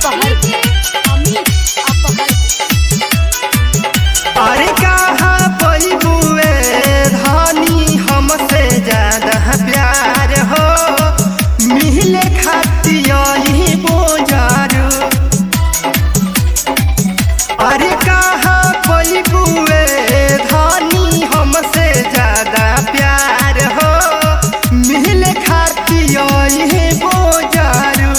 अपहर अमित अपहर। अरे कहाँ पैबुए धनी हमसे ज्यादा प्यार हो, मिले खाती बोझारू। अरे कहाँ पैबुए धनी हमसे ज्यादा प्यार हो, मिले खाती बोझारू।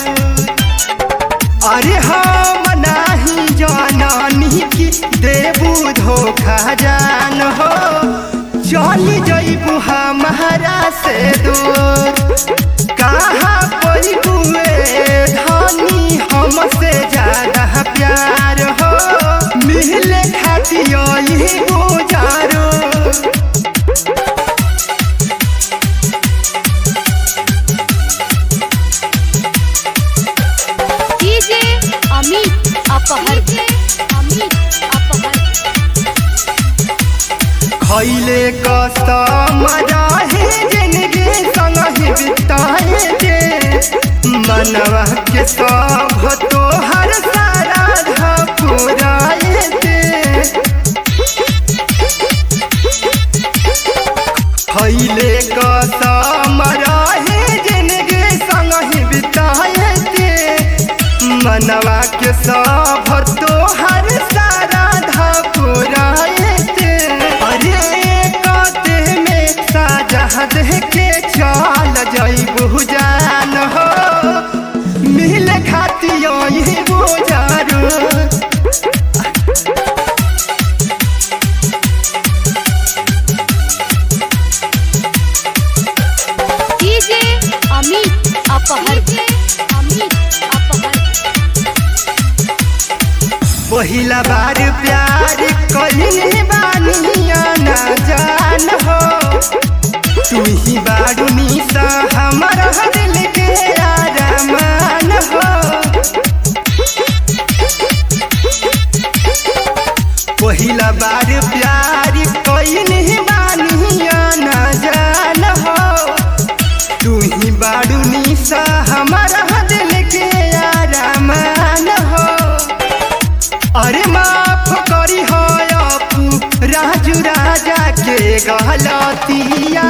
अरे हम नहीं जाननी कि देबू धोखा जान हो, चली जइबू हमारा से दूर। कहाँ पैबुए धनी हमसे ज्यादा प्यार हो, मिले खाती बोझारू। डीजे अमित अपहर अमित अपहर। खैले कसम रहे जिंदगी संग बिताए जे, मनवा के सब तोहर सारा पुराए जे। खैले कसम रहे जिंदगी संग बिताए जे, मनवा के सब तोहर सारा पुराए जे। अरे काते में साजा दे के चल जइबू जान हो, मिल खाती बोझारू। डीजे अमित अपहर अमित अपहर। पहिला बार प्यार कइले बानिया ना जान हो, तू ही बारू निशा हमारा दिल के अरमान हो। पहिला बार प्यार कइले बानिया ना जान हो, तू ही बारू निशा हमारा दिल के अरमान हो। अरे माफ करी हो अपू राजू राजा के गलतिया।